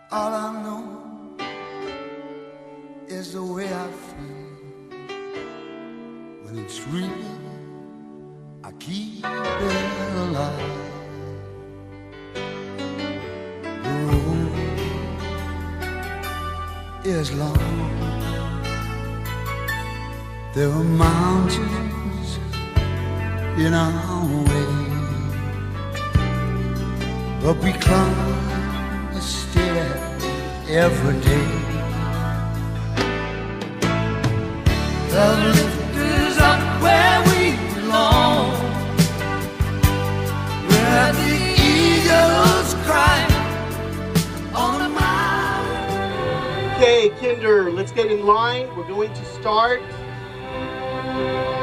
All I know is the way I feel. When it's real, I keep it alive. The road is long. There are mountains in our way, but we climb a stair every day. The lift is up where we belong, where the eagles cry on a mountain. Okay, Kinder, let's get in line. We're going to start.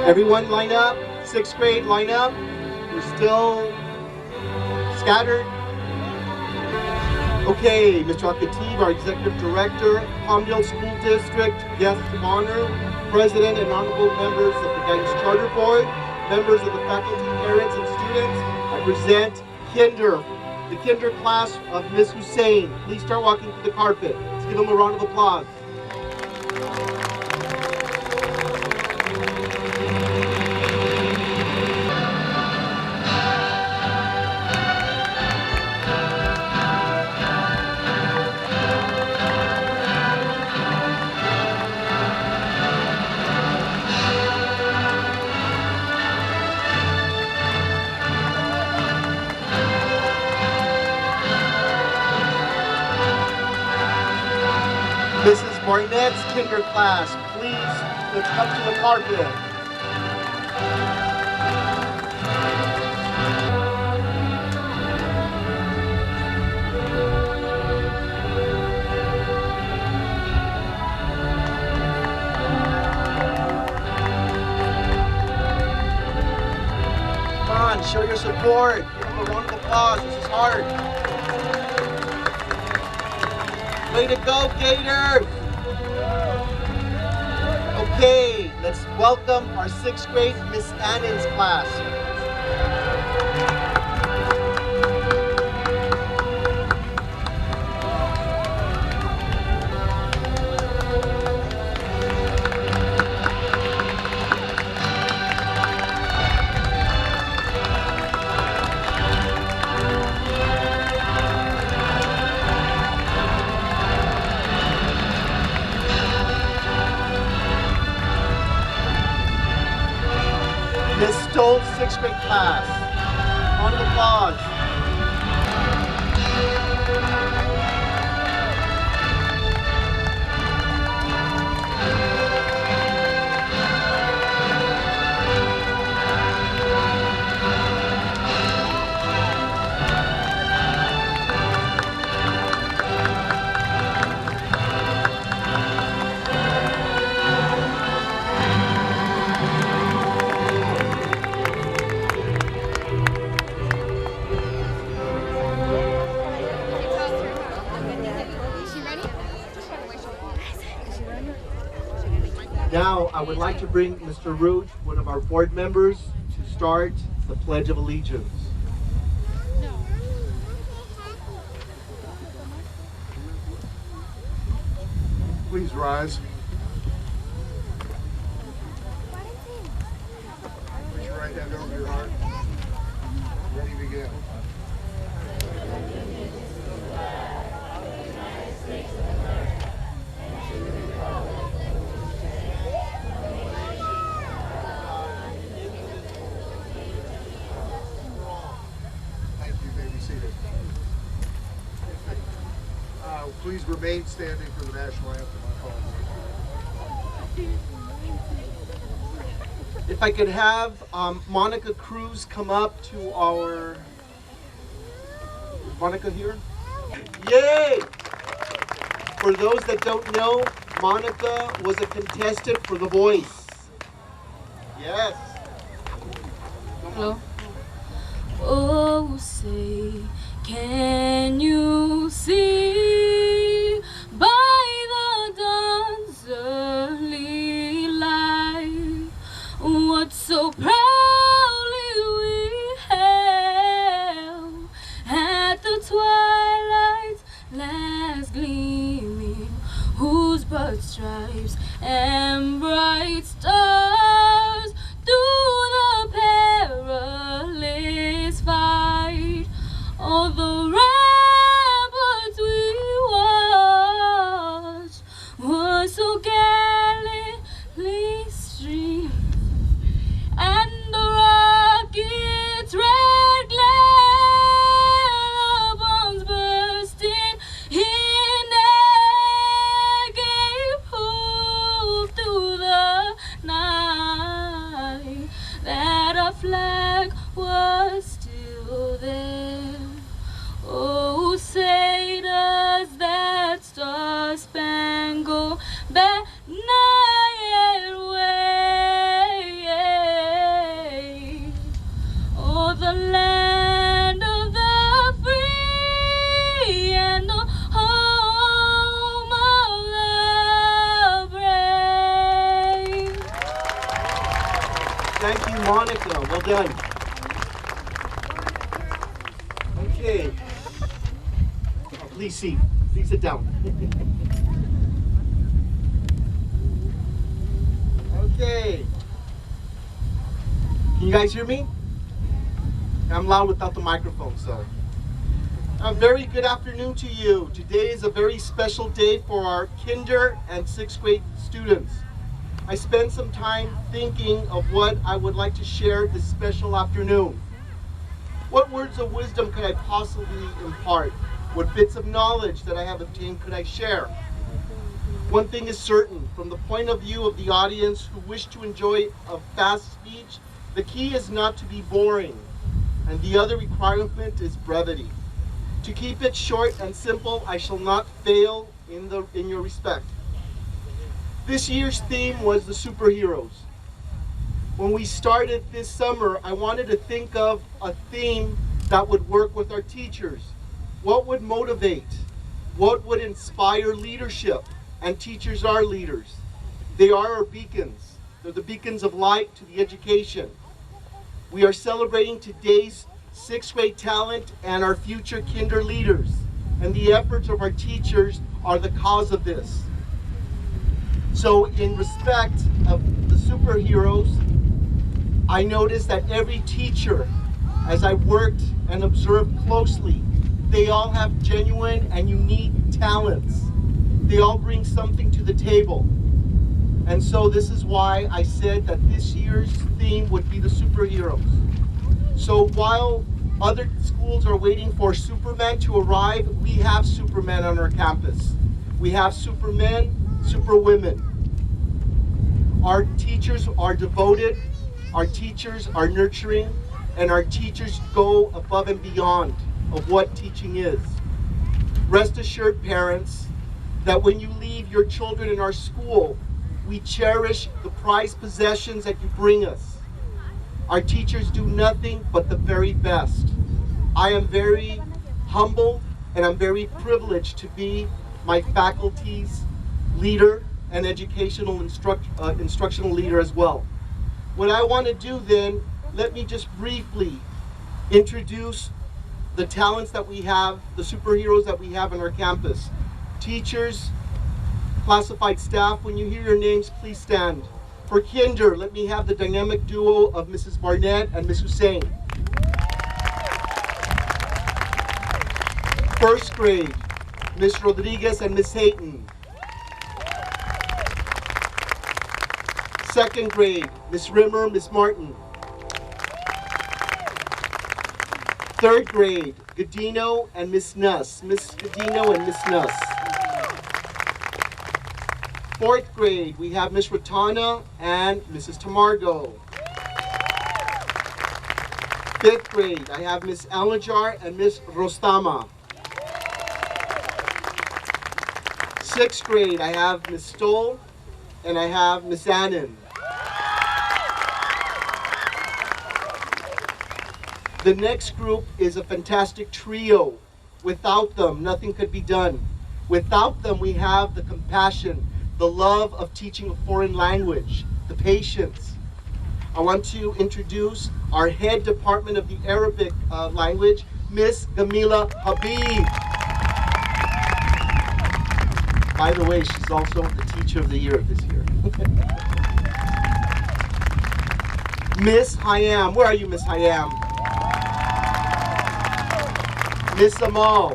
Everyone line up. 6th grade, line up. We're still scattered. Okay, Mr. Akatib, our Executive Director, Palmdale School District, guest of honor, President and honorable members of the Guidance Charter Board, members of the faculty, parents, and students, I present Kinder, the Kinder class of Ms. Hussein. Please start walking through the carpet. Let's give them a round of applause. Mrs. Barnett's Kinder class, please, let's come to the carpet. Come on, show your support. Give them a round of applause. This is hard. Way to go, Gators! Okay, let's welcome our 6th grade Miss Annan's class. Miss Stoll's 6th grade class. Round of applause. Now, I would like to bring Mr. Root, one of our board members, to start the Pledge of Allegiance. Please rise. Put your right hand over your heart. Ready to begin. Please remain standing for the national anthem. If I could have Monica Cruz come up to our... Monica here? Yay! For those that don't know, Monica was a contestant for The Voice. Yes. Hello? Oh, say, can you see by the dawn's early light what so proudly we hailed at the twilight's last gleaming, whose broad stripes and bright stars through the perilous fight. All the ramparts we watched were so gallantly streamed, and the rocket's red glare, the bombs bursting in air, gave proof through the night that our flag was still there. Oh, say does that star-spangled banner yet wave? Oh, the land of the free and the home of the brave. Thank you, Monica. Well done. Okay. Please sit. Please sit down. Okay. Can you guys hear me? I'm loud without the microphone, so. A very good afternoon to you. Today is a very special day for our kinder and 6th grade students. I spent some time thinking of what I would like to share this special afternoon. What words of wisdom could I possibly impart? What bits of knowledge that I have obtained could I share? One thing is certain, from the point of view of the audience who wish to enjoy a fast speech, the key is not to be boring, and the other requirement is brevity. To keep it short and simple, I shall not fail in your respect. This year's theme was the superheroes. When we started this summer, I wanted to think of a theme that would work with our teachers. What would motivate? What would inspire leadership? And teachers are leaders. They are our beacons. They're the beacons of light to the education. We are celebrating today's 6th grade talent and our future kinder leaders. And the efforts of our teachers are the cause of this. So in respect of the superheroes, I noticed that every teacher, as I worked and observed closely, they all have genuine and unique talents. They all bring something to the table. And so this is why I said that this year's theme would be the superheroes. So while other schools are waiting for Superman to arrive, we have Superman on our campus. We have Supermen, Superwomen. Our teachers are devoted, our teachers are nurturing, and our teachers go above and beyond of what teaching is. Rest assured, parents, that when you leave your children in our school, we cherish the prized possessions that you bring us. Our teachers do nothing but the very best. I am very humbled and I'm very privileged to be my faculty's leader and educational instructional leader as well. What I want to do then, let me just briefly introduce the talents that we have, the superheroes that we have on our campus. Teachers, classified staff, when you hear your names, please stand. For kinder, let me have the dynamic duo of Mrs. Barnett and Ms. Hussein. 1st grade, Ms. Rodriguez and Ms. Hayton. 2nd grade, Ms. Rimmer, Ms. Martin. 3rd grade, Godino and Ms. Nuss. Ms. Godino and Ms. Nuss. 4th grade, we have Ms. Ratana and Mrs. Tamargo. 5th grade, I have Ms. Alajar and Ms. Rostama. 6th grade, I have Ms. Stoll and I have Ms. Annan. The next group is a fantastic trio. Without them, nothing could be done. Without them, we have the compassion, the love of teaching a foreign language, the patience. I want to introduce our head department of the Arabic language, Miss Gamila Habib. By the way, she's also the Teacher of the Year this year. Miss Hayam, where are you, Miss Hayam? Miss Amal,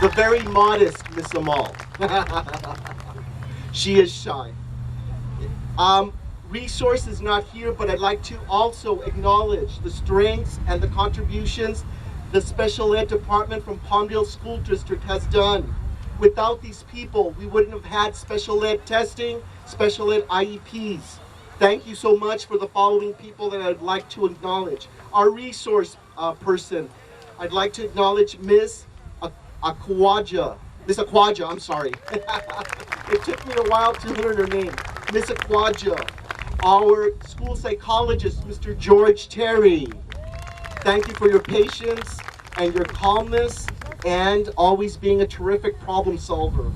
the very modest Miss Amal. She is shy. Resource is not here, but I'd like to also acknowledge the strengths and the contributions the special ed department from Palmdale School District has done. Without these people, we wouldn't have had special ed testing, special ed IEPs. Thank you so much for the following people that I'd like to acknowledge. Our resource person, I'd like to acknowledge Miss Akwaja. Miss Akwaja, I'm sorry. It took me a while to learn her name. Miss Akwaja. Our school psychologist, Mr. George Terry. Thank you for your patience and your calmness and always being a terrific problem solver.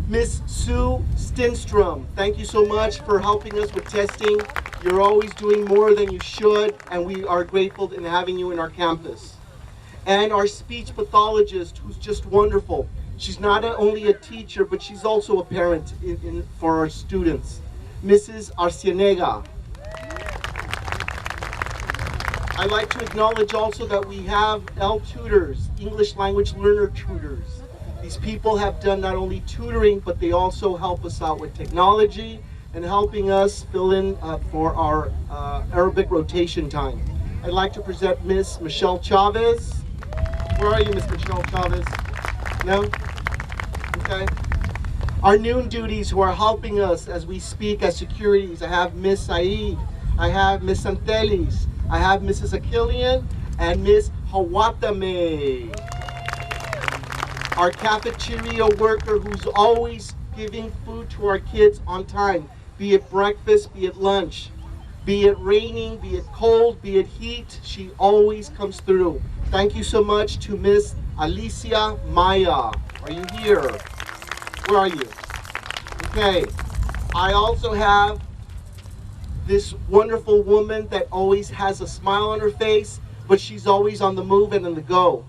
Miss Sue Stinstrom, thank you so much for helping us with testing. You're always doing more than you should, and we are grateful in having you in our campus. And our speech pathologist, who's just wonderful. She's not only a teacher, but she's also a parent for our students. Mrs. Arcienega. I'd like to acknowledge also that we have L tutors, English language learner tutors. These people have done not only tutoring, but they also help us out with technology and helping us fill in for our Arabic rotation time. I'd like to present Miss Michelle Chavez. Where are you, Miss Michelle Chavez? No? Okay. Our noon duties who are helping us as we speak as securities. I have Miss Saeed, I have Miss Santelis, I have Mrs. Akilian, and Miss Hawatame. Our cafeteria worker who's always giving food to our kids on time, be it breakfast, be it lunch, be it raining, be it cold, be it heat, she always comes through. Thank you so much to Miss Alicia Maya. Are you here? Where are you? Okay. I also have this wonderful woman that always has a smile on her face, but she's always on the move and on the go.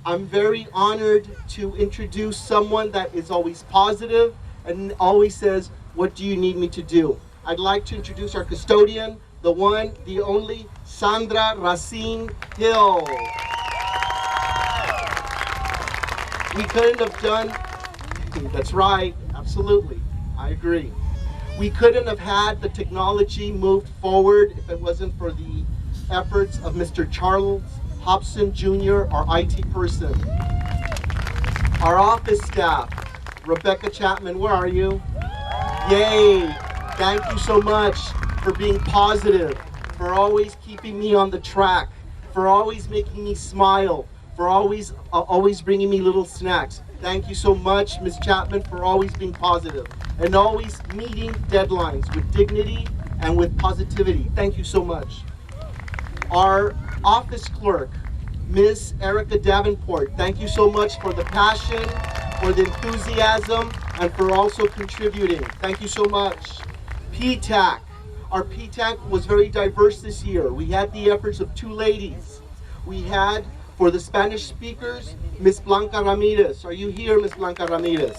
I'm very honored to introduce someone that is always positive and always says, what do you need me to do? I'd like to introduce our custodian, the one, the only, Sandra Racine Hill. We couldn't have done, that's right, absolutely, I agree. We couldn't have had the technology moved forward if it wasn't for the efforts of Mr. Charles Hobson Jr., our IT person. Our office staff, Rebecca Chapman, where are you? Yay, thank you so much for being positive, for always keeping me on the track, for always making me smile, for always bringing me little snacks. Thank you so much, Ms. Chapman, for always being positive and always meeting deadlines with dignity and with positivity. Thank you so much. Our office clerk, Ms. Erica Davenport, thank you so much for the passion, for the enthusiasm, and for also contributing. Thank you so much. PTAC. Our PTAC was very diverse this year. We had the efforts of two ladies. We had, for the Spanish speakers, Ms. Blanca Ramirez. Are you here, Ms. Blanca Ramirez?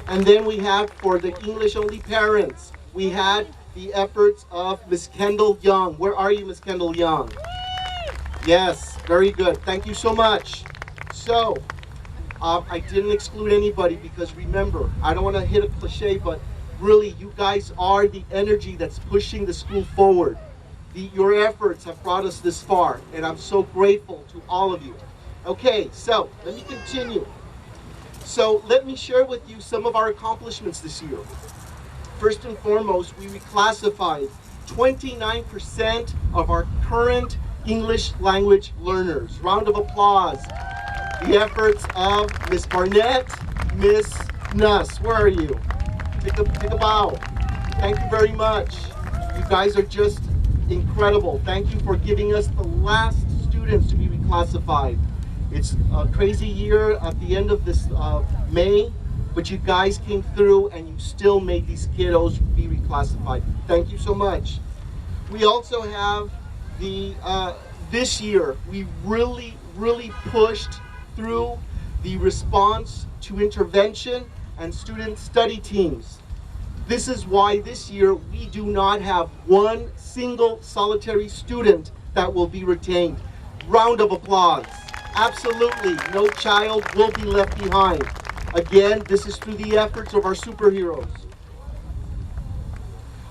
And then we have, for the English-only parents, we had the efforts of Ms. Kendall Young. Where are you, Ms. Kendall Young? Yes, very good. Thank you so much. So, I didn't exclude anybody because remember, I don't want to hit a cliche, but really, you guys are the energy that's pushing the school forward. Your efforts have brought us this far, and I'm so grateful to all of you. Okay, so let me continue. So let me share with you some of our accomplishments this year. First and foremost, we reclassified 29% of our current English language learners. Round of applause. The efforts of Miss Barnett, Miss Nuss. Where are you? Take a bow. Thank you very much. You guys are just incredible. Thank you for giving us the last students to be reclassified. It's a crazy year at the end of this May, but you guys came through and you still made these kiddos be reclassified. Thank you so much. We also have the, this year, we really pushed through the response to intervention, and student study teams. This is why this year we do not have one single solitary student that will be retained. Round of applause. Absolutely, no child will be left behind. Again, this is through the efforts of our superheroes.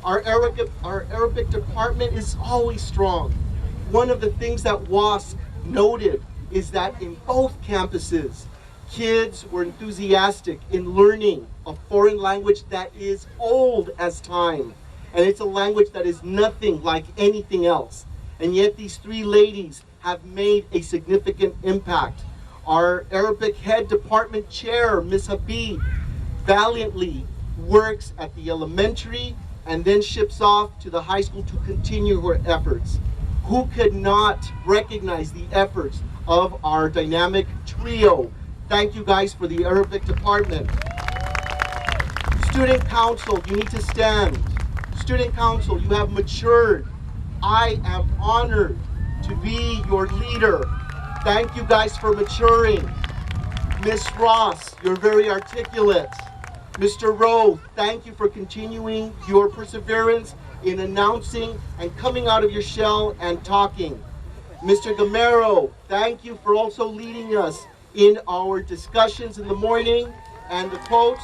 Our Arabic department is always strong. One of the things that WASC noted is that in both campuses, kids were enthusiastic in learning a foreign language that is old as time. And it's a language that is nothing like anything else. And yet these three ladies have made a significant impact. Our Arabic head department chair, Ms. Habib, valiantly works at the elementary and then ships off to the high school to continue her efforts. Who could not recognize the efforts of our dynamic trio? Thank you guys for the Arabic department. Student council, you need to stand. Student council, you have matured. I am honored to be your leader. Thank you guys for maturing. Miss Ross, you're very articulate. Mr. Rowe, thank you for continuing your perseverance in announcing and coming out of your shell and talking. Mr. Gamero, thank you for also leading us in our discussions in the morning and the quotes.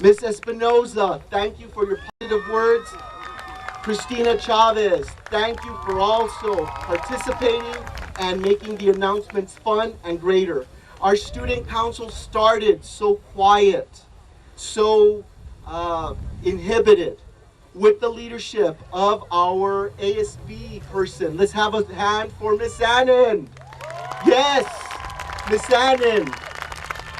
Ms. Espinoza, thank you for your positive words. Christina Chavez, thank you for also participating and making the announcements fun and greater. Our student council started so quiet, so inhibited, with the leadership of our ASB person. Let's have a hand for Miss Annan. Yes, Miss Annan,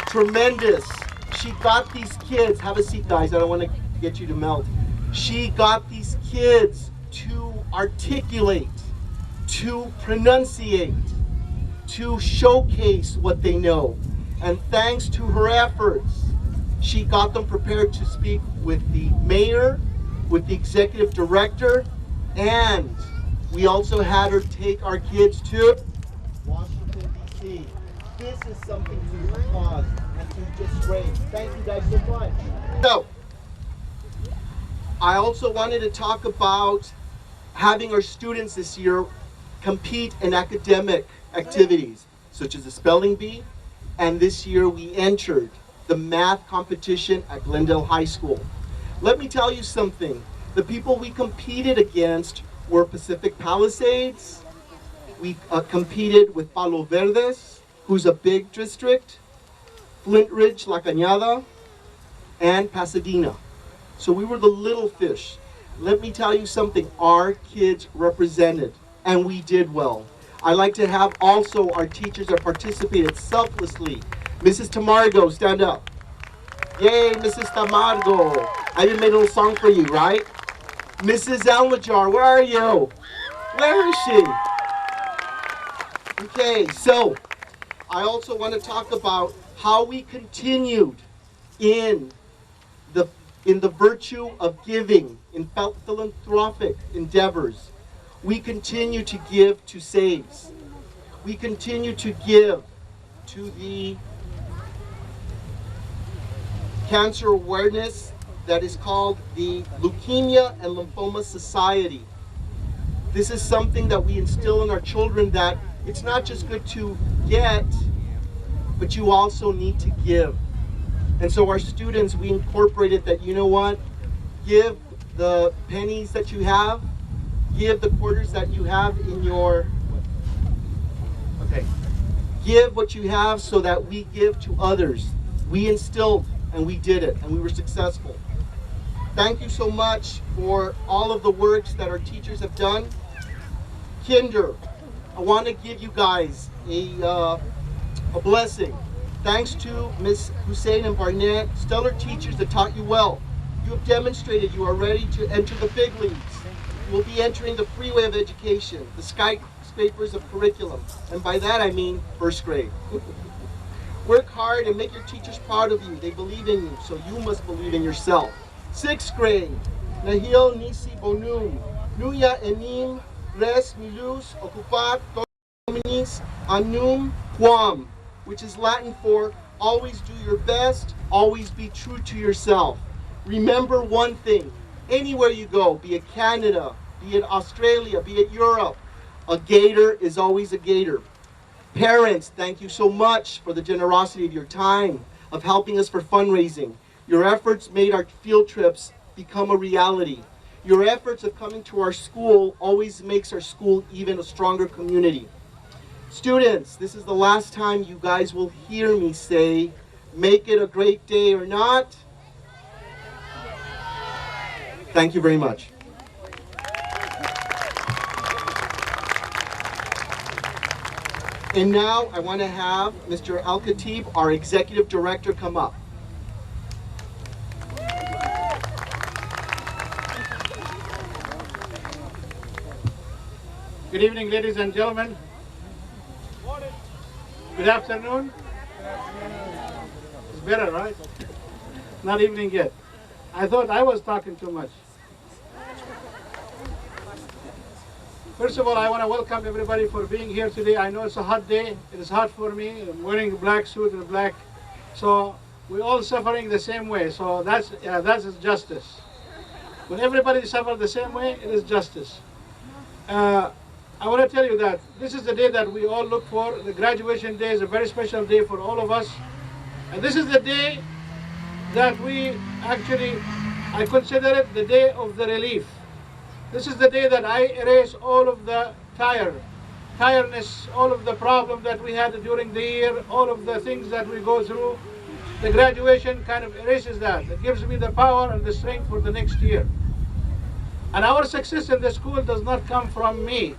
tremendous. She got these kids, have a seat guys, I don't want to get you to melt. She got these kids to articulate, to pronunciate, to showcase what they know. And thanks to her efforts, she got them prepared to speak with the mayor, with the executive director, and we also had her take our kids to Washington, D.C. This is something to applaud and to just praise. Thank you guys so much. So, I also wanted to talk about having our students this year compete in academic activities, such as the spelling bee, and this year we entered the math competition at Glendale High School. Let me tell you something. The people we competed against were Pacific Palisades. We competed with Palo Verdes, who's a big district, Flint Ridge, La Cañada, and Pasadena. So we were the little fish. Let me tell you something, our kids represented, and we did well. I like to have also our teachers that participated selflessly. Mrs. Tamargo, stand up. Yay, Mrs. Tamargo. I even made a little song for you, right? Mrs. Almajar, where are you? Where is she? Okay, so I also want to talk about how we continued in the virtue of giving, in philanthropic endeavors. We continue to give to SAVES. We continue to give to the cancer awareness that is called the Leukemia and Lymphoma Society. This is something that we instill in our children, that it's not just good to get, but you also need to give. And so our students, we incorporated that, you know what, give the pennies that you have, give the quarters that you have in your, okay, give what you have so that we give to others. We instilled and we did it and we were successful. Thank you so much for all of the works that our teachers have done. Kinder, I want to give you guys a blessing. Thanks to Ms. Hussein and Barnett, stellar teachers that taught you well. You have demonstrated you are ready to enter the big leagues. You will be entering the freeway of education, the skyscrapers of curriculum. And by that I mean first grade. Work hard and make your teachers proud of you. They believe in you, so you must believe in yourself. Sixth grade, Nahil Nisi Bonum, Nuya Enim, Res Milus, Ocupar, Dominis, Anum, Quam. which is Latin for always do your best, always be true to yourself. Remember one thing, anywhere you go, be it Canada, be it Australia, be it Europe, a gator is always a gator. Parents, thank you so much for the generosity of your time, of helping us for fundraising. Your efforts made our field trips become a reality. Your efforts of coming to our school always makes our school even a stronger community. Students, this is the last time you guys will hear me say, make it a great day or not. Thank you very much. And now I want to have Mr. Al-Khatib, our Executive Director, come up. Good evening, ladies and gentlemen. Good afternoon. It's better, right? Not evening yet. I thought I was talking too much. First of all, I want to welcome everybody for being here today. I know it's a hot day. It is hot for me. I'm wearing a black suit and black. So we're all suffering the same way. So that's justice. When everybody suffers the same way, it is justice. I want to tell you that this is the day that we all look for. The graduation day is a very special day for all of us. And this is the day that we actually, I consider it the day of the relief. This is the day that I erase all of the tiredness, all of the problems that we had during the year, all of the things that we go through. The graduation kind of erases that. It gives me the power and the strength for the next year. And our success in the school does not come from me.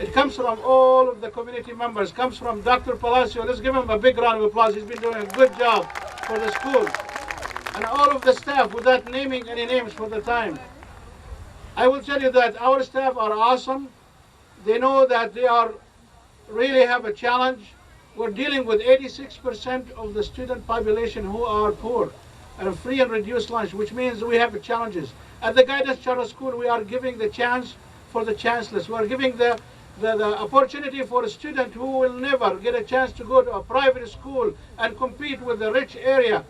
It comes from all of the community members. It comes from Dr. Palacio. Let's give him a big round of applause. He's been doing a good job for the school. And all of the staff, without naming any names for the time. I will tell you that our staff are awesome. They know that they are really have a challenge. We're dealing with 86% of the student population who are poor and free and reduced lunch, which means we have challenges. At the Guidance Charter School, we are giving the chance for the chanceless. We are giving the opportunity for a student who will never get a chance to go to a private school and compete with the rich area.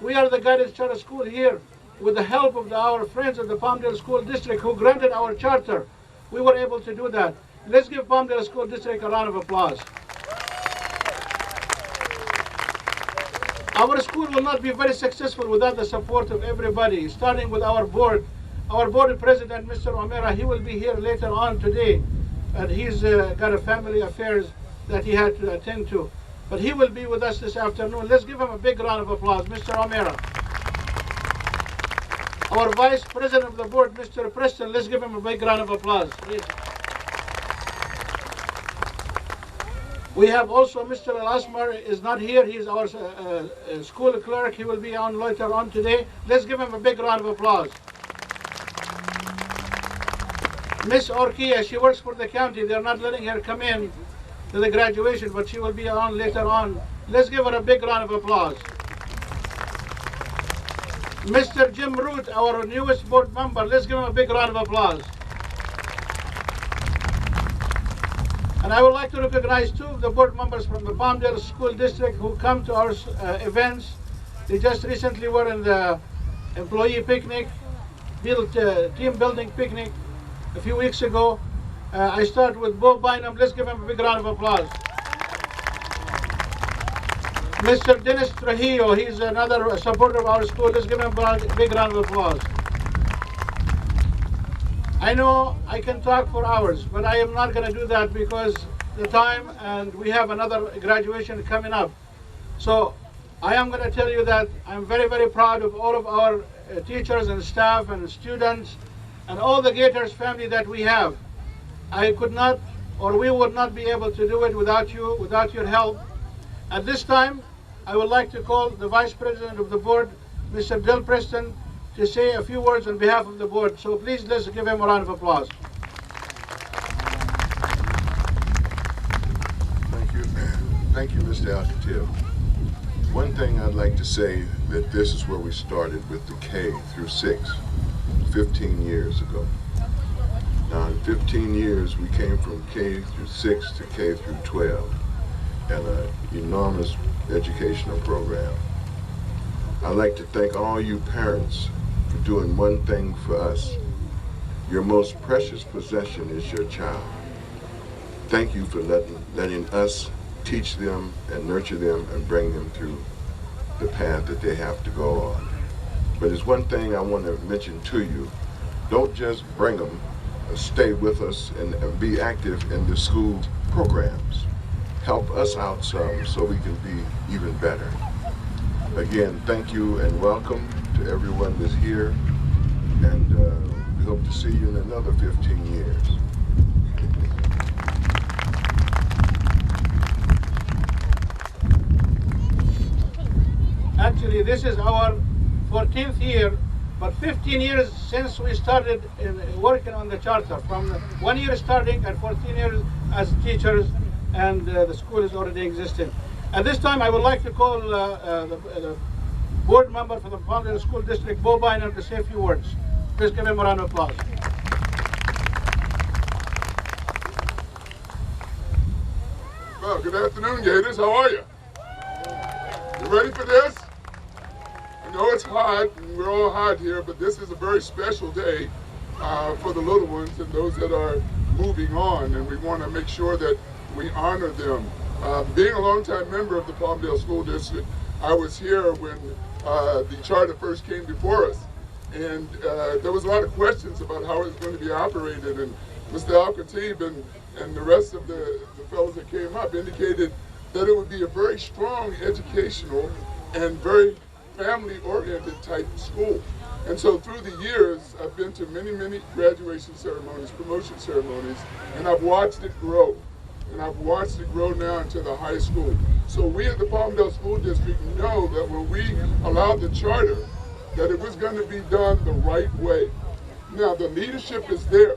We are the Guidance Charter School here. With the help of our friends at the Palmdale School District who granted our charter, we were able to do that. Let's give Palmdale School District a round of applause. Our school will not be very successful without the support of everybody, starting with our board. Our board president, Mr. O'Meara, he will be here later on today, and he's got a family affairs that he had to attend to. But he will be with us this afternoon. Let's give him a big round of applause, Mr. O'Meara. Our Vice President of the Board, Mr. Preston, let's give him a big round of applause, please. We have also Mr. Al-Asmar is not here. He's our school clerk. He will be on later on today. Let's give him a big round of applause. Miss Orkia, she works for the county. They're not letting her come in to the graduation, but she will be on later on. Let's give her a big round of applause. Mr. Jim Root, our newest board member, let's give him a big round of applause. And I would like to recognize two of the board members from the Palmdale School District who come to our events. They just recently were in the employee picnic, team building picnic a few weeks ago. I start with Bob Bynum. Let's give him a big round of applause. Mr. Dennis Trujillo, he's another supporter of our school. Let's give him a big round of applause. I know I can talk for hours, but I am not going to do that because the time and we have another graduation coming up. So I am going to tell you that I'm very, very proud of all of our teachers and staff and students and all the Gators family that we have. I could not, or we would not be able to do it without you, without your help. At this time, I would like to call the Vice President of the Board, Mr. Del Preston, to say a few words on behalf of the board. So please, let's give him a round of applause. Thank you, Mr. Al-Khatib. One thing I'd like to say that this is where we started with the K through 6, 15 years ago. Now in 15 years, we came from K through 6 to K through 12. and an enormous educational program. I'd like to thank all you parents for doing one thing for us. Your most precious possession is your child. Thank you for letting us teach them and nurture them and bring them through the path that they have to go on. But there's one thing I want to mention to you. Don't just bring them, stay with us and be active in the school programs. Help us out some so we can be even better. Again, thank you and welcome to everyone that's here, and we hope to see you in another 15 years. Actually, this is our 14th year, but 15 years since we started working on the charter. From 1 year starting and 14 years as teachers, and the school is already existing. At this time, I would like to call the board member for the Palmdale School District, Bo Bynum, to say a few words. Please give him a round of applause. Well, good afternoon, Gators. How are you? You ready for this? I know it's hot, and we're all hot here, but this is a very special day for the little ones and those that are moving on, and we want to make sure that we honor them. Being a longtime member of the Palmdale School District, I was here when the charter first came before us, and there was a lot of questions about how it was going to be operated, and Mr. Al-Khatib and the rest of the fellows that came up indicated that it would be a very strong educational and very family-oriented type school. And so through the years, I've been to many, many graduation ceremonies, promotion ceremonies, and I've watched it grow. And I've watched it grow now into the high school. So we at the Palmdale School District know that when we allowed the charter, that it was going to be done the right way. Now the leadership is there,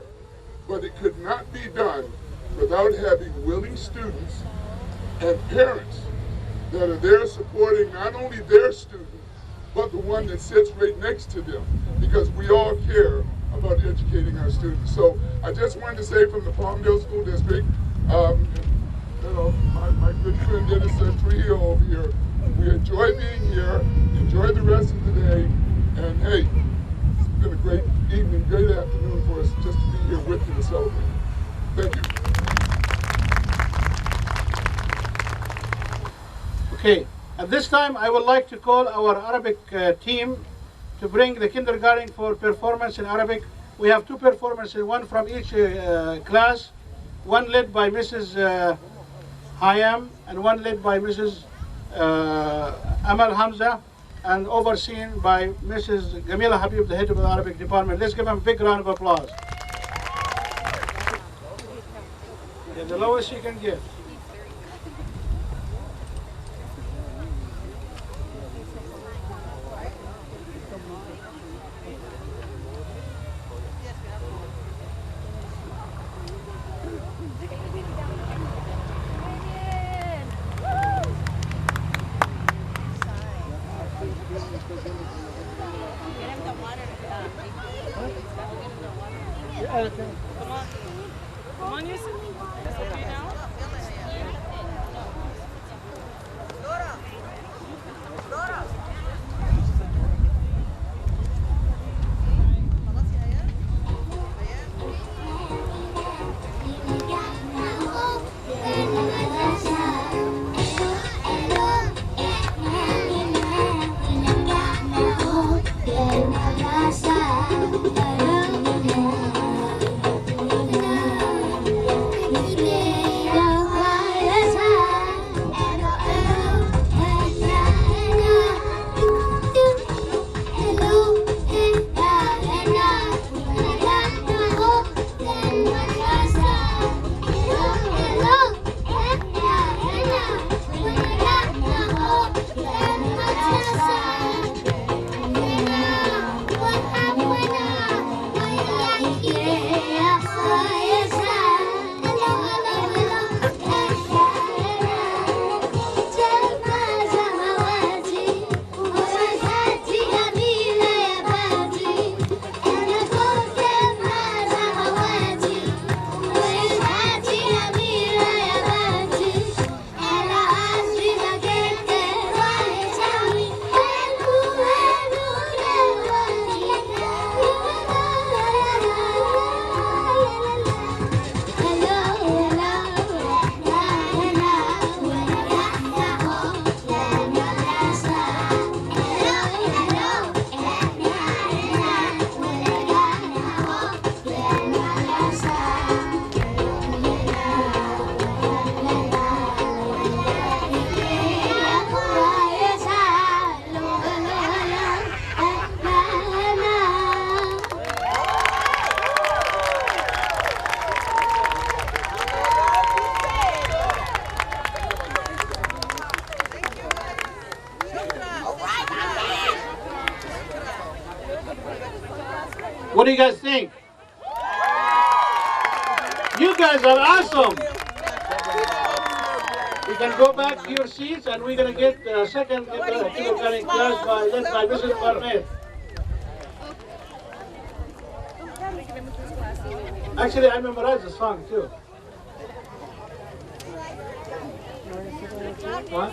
but it could not be done without having willing students and parents that are there supporting not only their student, but the one that sits right next to them, because we all care about educating our students. So I just wanted to say from the Palmdale School District, you know, my good friend Dennis Trujillo over here, we enjoy being here, enjoy the rest of the day, and hey, it's been a great evening, great afternoon for us just to be here with you to celebrate. Thank you. Okay, at this time I would like to call our Arabic team to bring the kindergarten for performance in Arabic. We have two performances, one from each class, one led by Mrs. Hayam and one led by Mrs. Amal Hamza, and overseen by Mrs. Gamila Habib, the head of the Arabic department. Let's give them a big round of applause. Yeah, the lowest you can get. Come on, Yusuf. It's okay now? Yeah. What do you guys think? You guys are awesome. You can go back to your seats, and we're going to get the second kindergarten class led by Mrs. Barnett. Actually, I memorized the song too. What?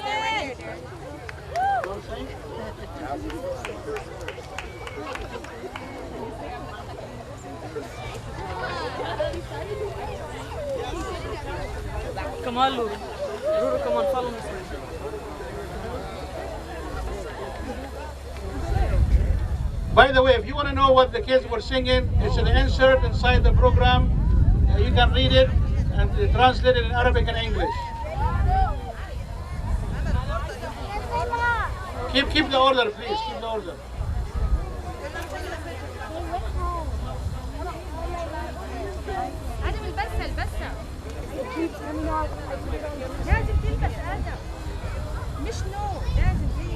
Don't sing? Come on, Lulu. Lulu, come on, follow me. By the way, if you want to know what the kids were singing, it's an insert inside the program. You can read it and translate it in Arabic and English. Keep the order, please. Keep the order. ادم البسه لازم تلبس ادم مش نو لازم هي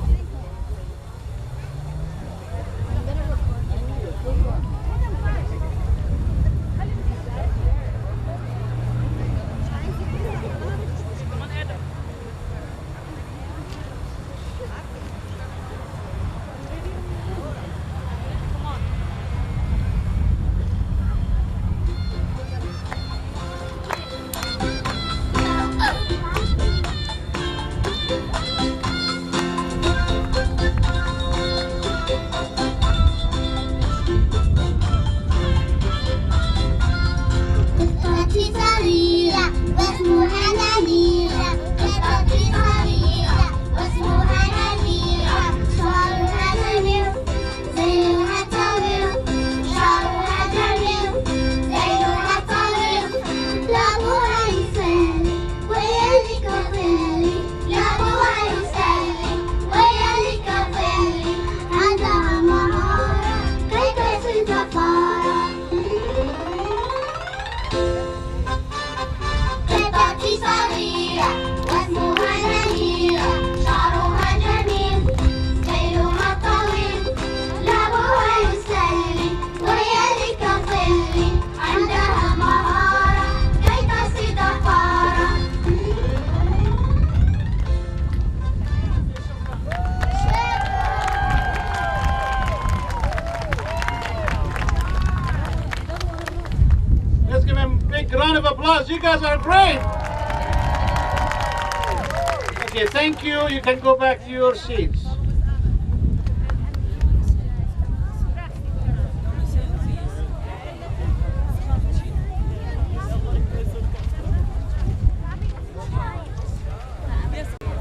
Round of applause. You guys are great. Okay, thank you. You can go back to your seats.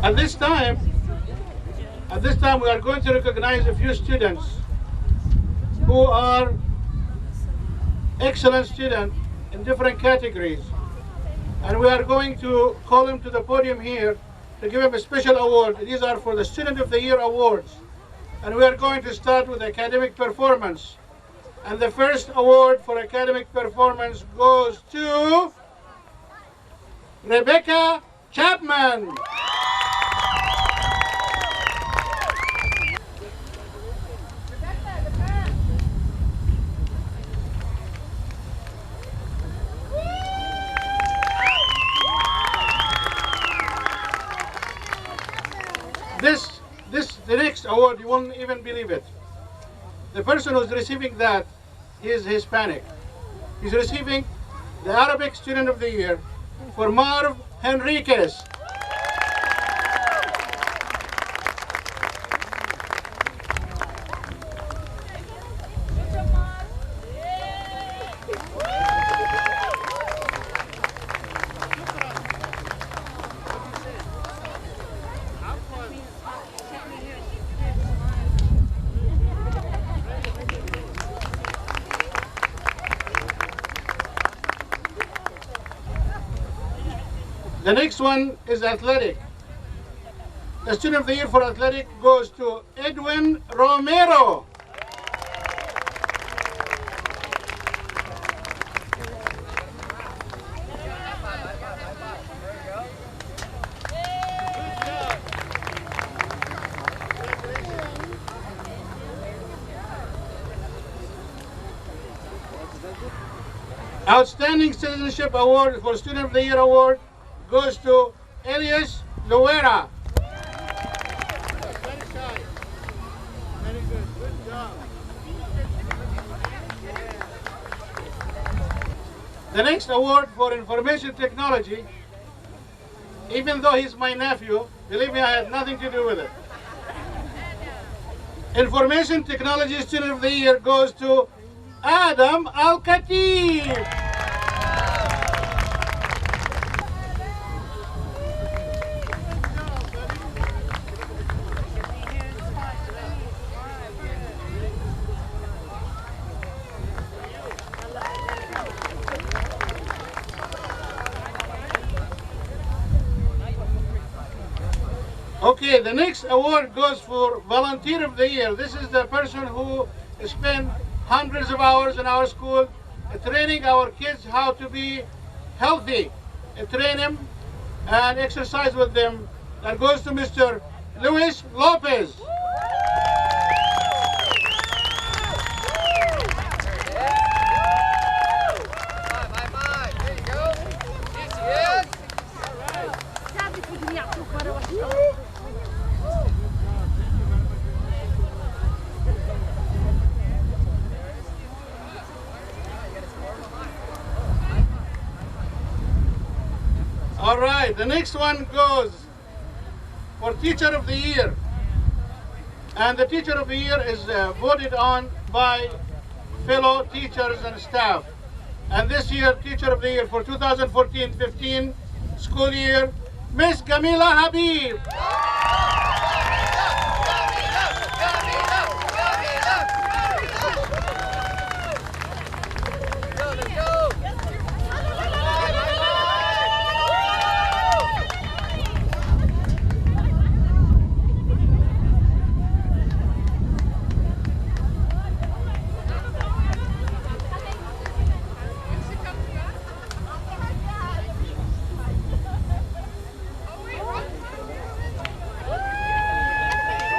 At this time, we are going to recognize a few students who are excellent students in different categories. And we are going to call them to the podium here to give them a special award. These are for the Student of the Year awards. And we are going to start with academic performance. And the first award for academic performance goes to Rebecca Chapman. The next award, you won't even believe it. The person who's receiving that is Hispanic. He's receiving the Arabic Student of the Year for Marv Henriquez. The next one is athletic. The Student of the Year for athletic goes to Edwin Romero. Outstanding Citizenship Award for Student of the Year Award goes to Elias Loera. Very shy. Very good. Good job. The next award for information technology, even though he's my nephew, believe me, I had nothing to do with it. Information Technology Student of the Year goes to Adam Al-Khatib. Okay, the next award goes for Volunteer of the Year. This is the person who spent hundreds of hours in our school training our kids how to be healthy, train them and exercise with them. That goes to Mr. Luis Lopez. All right, the next one goes for Teacher of the Year. And the Teacher of the Year is voted on by fellow teachers and staff. And this year, Teacher of the Year for 2014-15 school year, Miss Gamila Habib.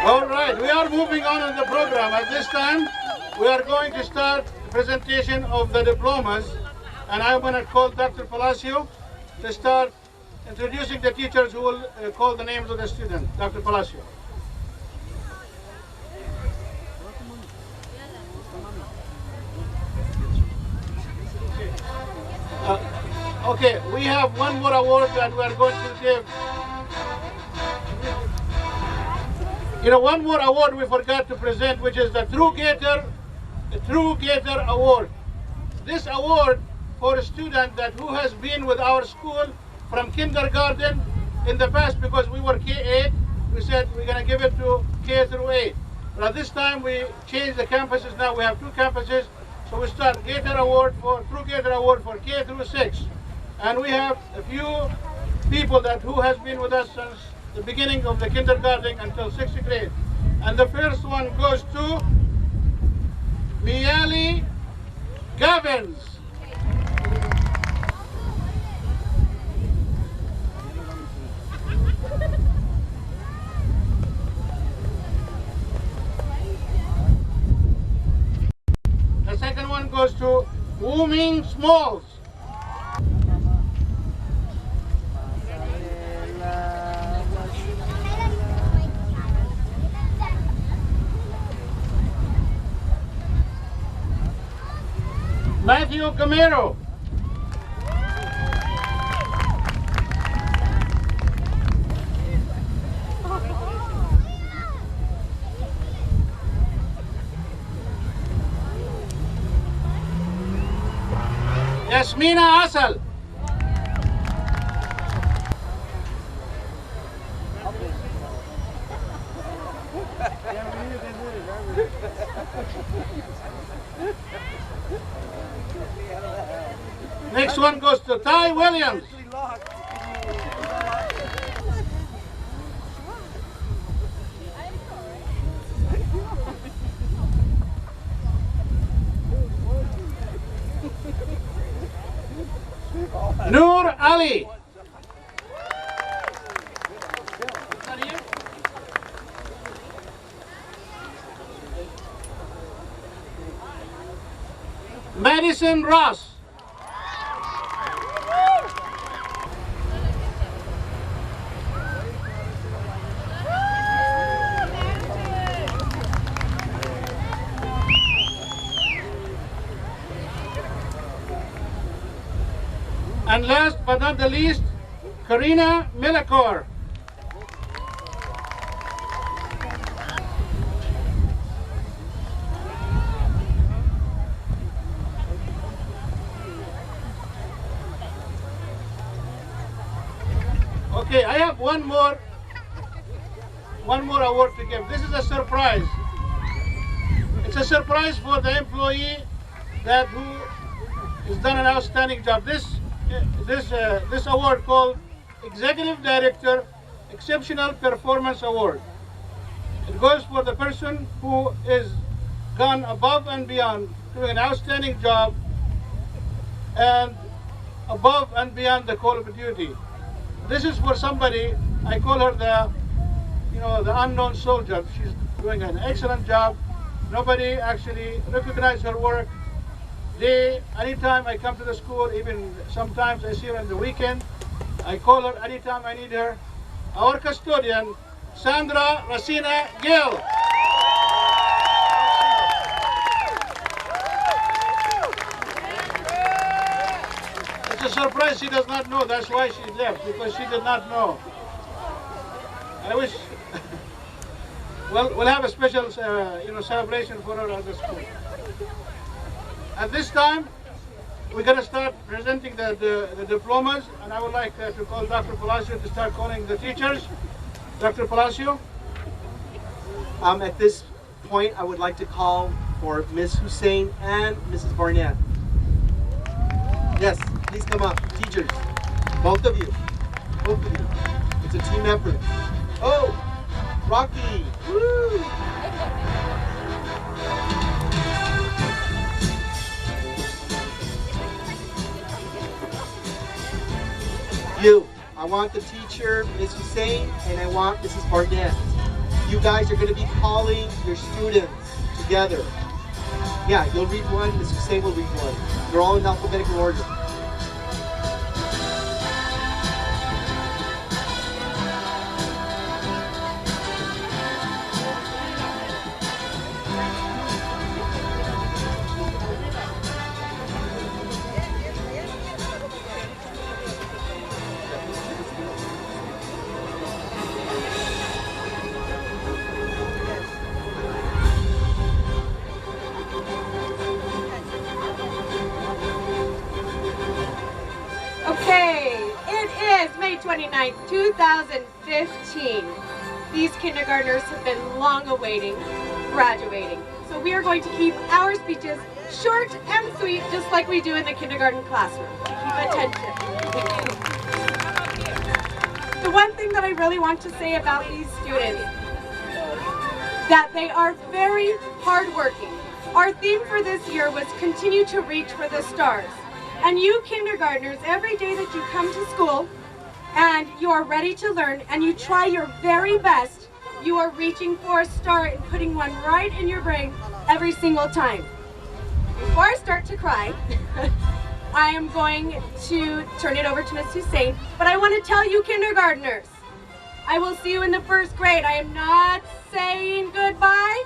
All right, we are moving on in the program. At this time, we are going to start the presentation of the diplomas, and I'm going to call Dr. Palacio to start introducing the teachers who will call the names of the students. Dr. Palacio. Okay, we have one more award that we are going to give. You know, one more award we forgot to present, which is the True Gator Award. This award for a student who has been with our school from kindergarten in the past, because we were K-8, we said we're going to give it to K through 8. But at this time we changed the campuses. Now we have 2 campuses, so we start True Gator Award for K through 6. And we have a few people who has been with us since the beginning of the kindergarten until 6th grade. And the first one goes to Miali Gavins. The second one goes to Wuming Smalls. Matthew Camero. Yasmina Asal. Next one goes to Ty Williams. Noor Ali. Madison Ross. And last but not the least, Karina Milakor. Okay, I have one more award to give. This is a surprise. It's a surprise for the employee who has done an outstanding job. This award called Executive Director Exceptional Performance Award. It goes for the person who is gone above and beyond, doing an outstanding job and above and beyond the call of duty. This is for somebody, I call her the unknown soldier. She's doing an excellent job. Nobody actually recognizes her work. Anytime I come to the school, even sometimes I see her on the weekend, I call her anytime I need her. Our custodian, Sandra Racina Gill. It's a surprise she does not know. That's why she left, because she did not know. I wish. Well, we'll have a special, celebration for her at the school. At this time, we're going to start presenting the diplomas, and I would like to call Dr. Palacio to start calling the teachers. Dr. Palacio. At this point, I would like to call for Ms. Hussein and Mrs. Barnett. Yes, please come up. Teachers, both of you. Both of you. It's a team effort. Oh, Rocky. Woo! I want the teacher, Ms. Hussein, and I want Mrs. Barnett. You guys are going to be calling your students together. Yeah, you'll read one, Ms. Hussein will read one. They're all in alphabetical order. Okay, it is May 29th, 2015. These kindergartners have been long awaiting graduating. So we are going to keep our speeches short and sweet, just like we do in the kindergarten classroom. Keep attention. The one thing that I really want to say about these students, that they are very hardworking. Our theme for this year was continue to reach for the stars. And you kindergartners, every day that you come to school and you are ready to learn and you try your very best, you are reaching for a star and putting one right in your brain every single time. Before I start to cry, I am going to turn it over to Ms. Hussein, but I want to tell you kindergartners, I will see you in the first grade. I am not saying goodbye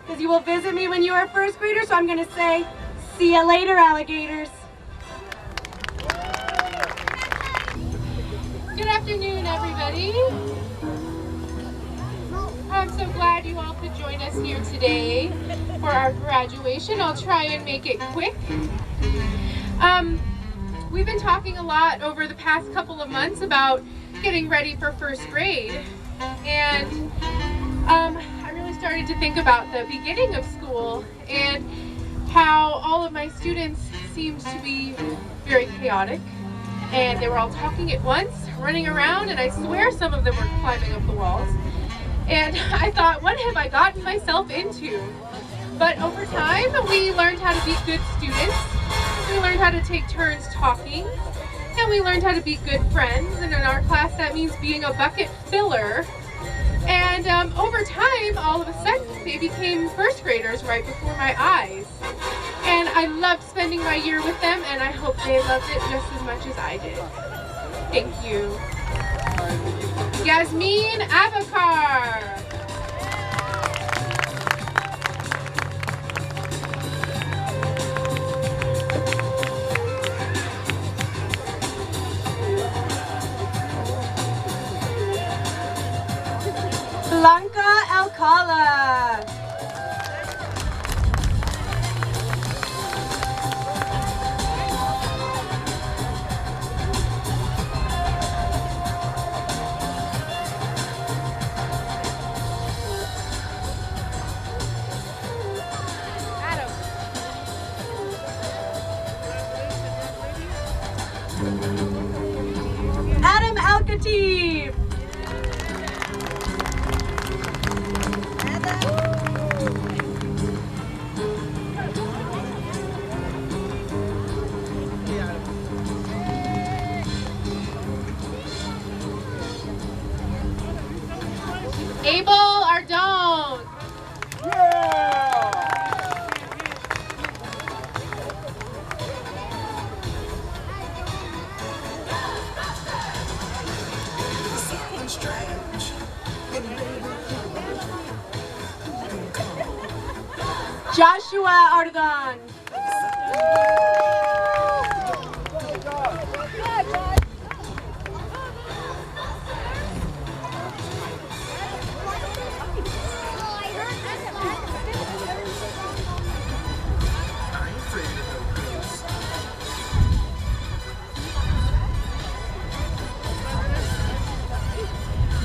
because you will visit me when you are first graders, so I'm going to say, see you later, alligators. Good afternoon, everybody. I'm so glad you all could join us here today for our graduation. I'll try and make it quick. We've been talking a lot over the past couple of months about getting ready for first grade, and I really started to think about the beginning of school and how all of my students seemed to be very chaotic. And they were all talking at once, running around, and I swear some of them were climbing up the walls. And I thought, what have I gotten myself into? But over time, we learned how to be good students. We learned how to take turns talking. And we learned how to be good friends. And in our class, that means being a bucket filler. And over time, all of a sudden, they became first graders right before my eyes. And I loved spending my year with them, and I hope they loved it just as much as I did. Thank you. Yasmin Abakar. Talkative. Abel Ardone. Joshua Ardogan.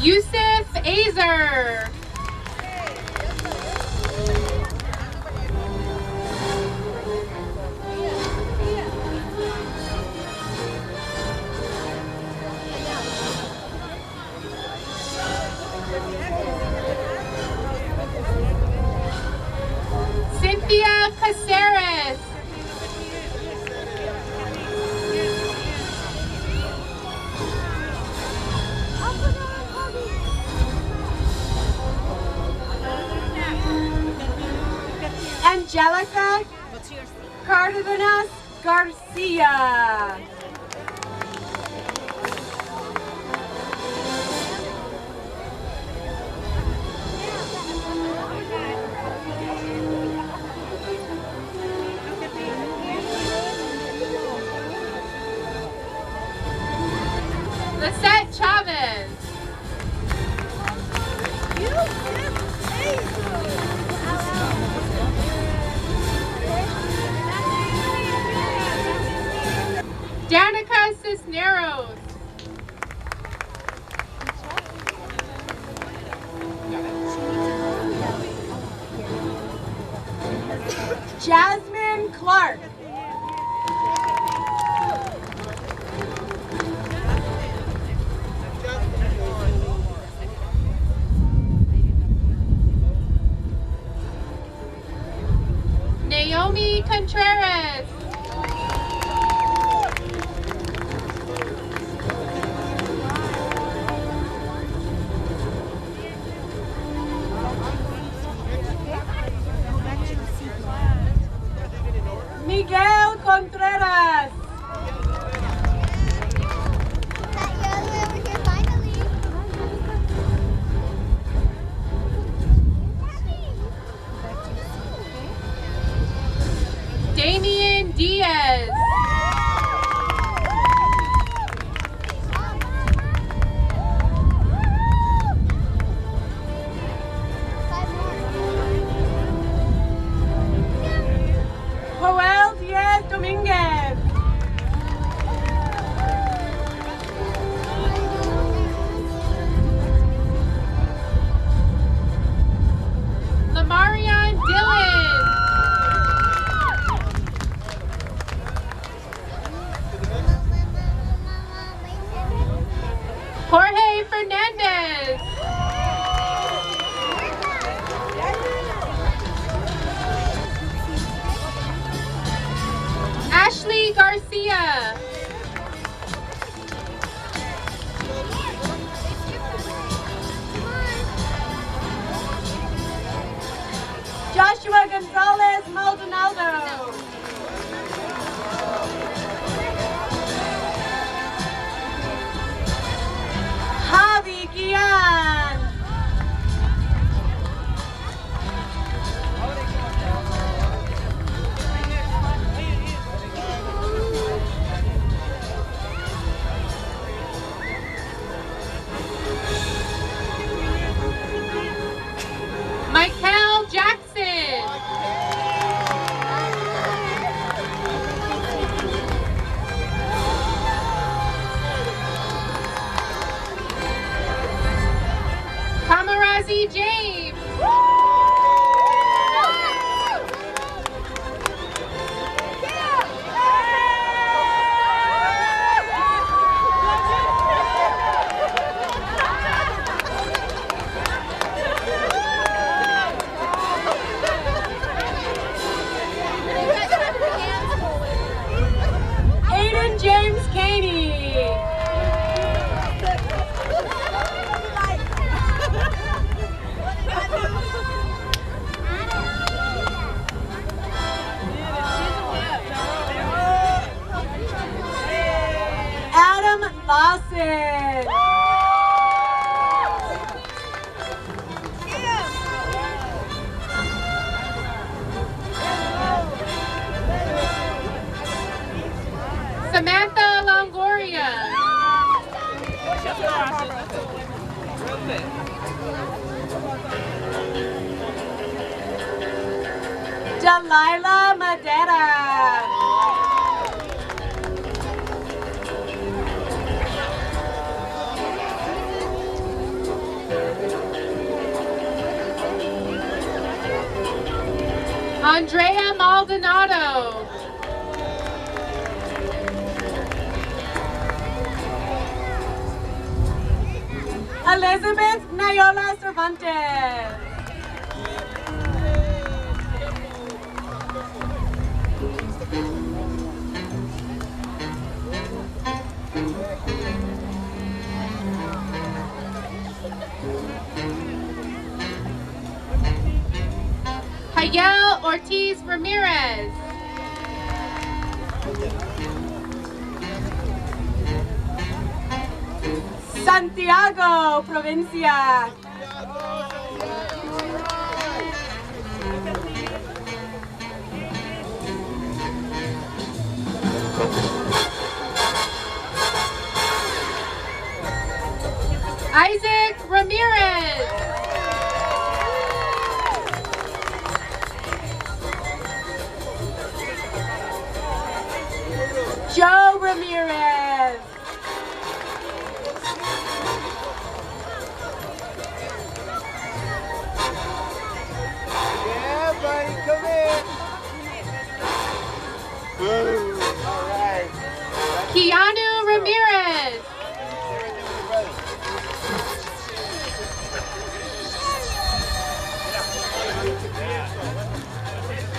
Yusuf Azer. Cynthia Caceres. Angelica Cardenas Garcia. Lisette Chavez. Danica Cisneros. Jasmine Clark. Naomi Contreras. Miguel Contreras. Damian Diaz. Joel Diaz Dominguez. Lamarion Dillon. Jorge Fernandez. Ashley Garcia. Joshua Gonzalez Maldonado. Javi Guillan. Michael Jackson. Delilah Madera. Andrea Maldonado. Elizabeth Nayola Cervantes. Hayel Ortiz Ramirez. Santiago Provincia. Isaac Ramirez. Joe Ramirez. Yeah, buddy, come in. Boom. All right. Keanu Ramirez.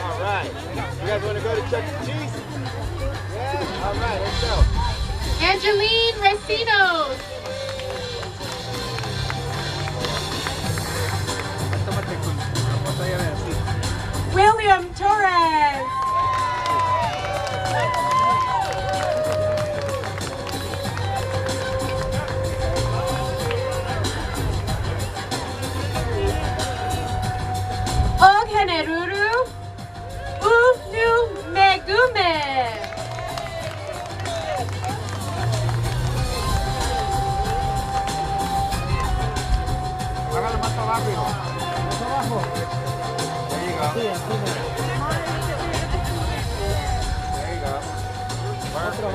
All right. You guys want to go to Chuck E. Cheese? Yeah. All right, let's go. Angeline Recinos. William Torres. Ogeneruru Ufnu Megume. Hágalo más abajo, hijo. Más abajo. There you go. There you go. Otro.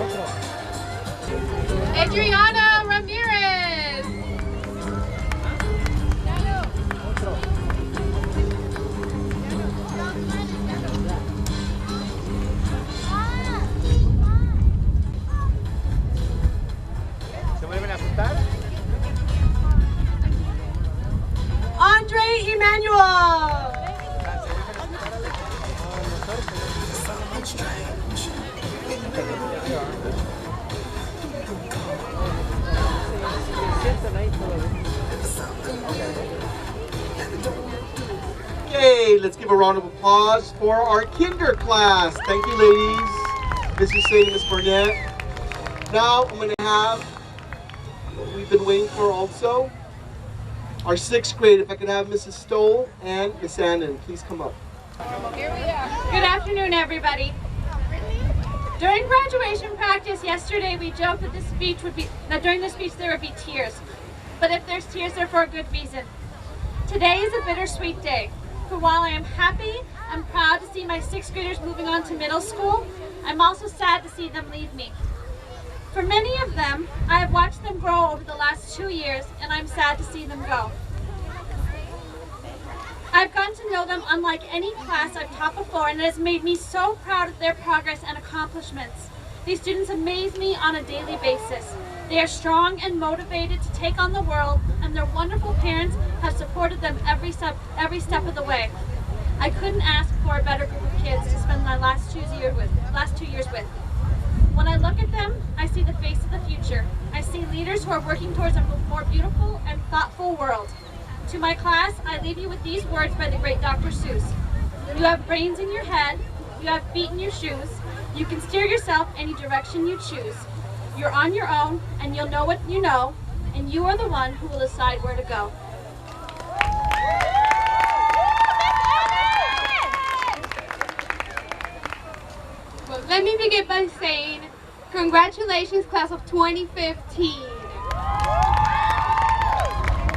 Adriana Ramirez. ¿Se vuelven a asustar? Andre Emmanuel. Okay, let's give a round of applause for our kinder class. Thank you, ladies. Mrs. Sadie, Miss Burnett. Now I'm going to have what we've been waiting for also. Our 6th grade, if I could have Mrs. Stoll and Miss Annan, please come up. Good afternoon, everybody. During graduation practice yesterday, we joked that during the speech there would be tears. But if there's tears, they're for a good reason. Today is a bittersweet day. For while I am happy and proud to see my 6th graders moving on to middle school, I'm also sad to see them leave me. For many of them, I have watched them grow over the last 2 years, and I'm sad to see them go. I've gotten to know them unlike any class I've taught before, and it has made me so proud of their progress and accomplishments. These students amaze me on a daily basis. They are strong and motivated to take on the world, and their wonderful parents have supported them every step of the way. I couldn't ask for a better group of kids to spend my last 2 years with. When I look at them, I see the face of the future. I see leaders who are working towards a more beautiful and thoughtful world. To my class, I leave you with these words by the great Dr. Seuss. You have brains in your head, you have feet in your shoes, you can steer yourself any direction you choose. You're on your own, and you'll know what you know, and you are the one who will decide where to go. Well, let me begin by saying, congratulations, class of 2015.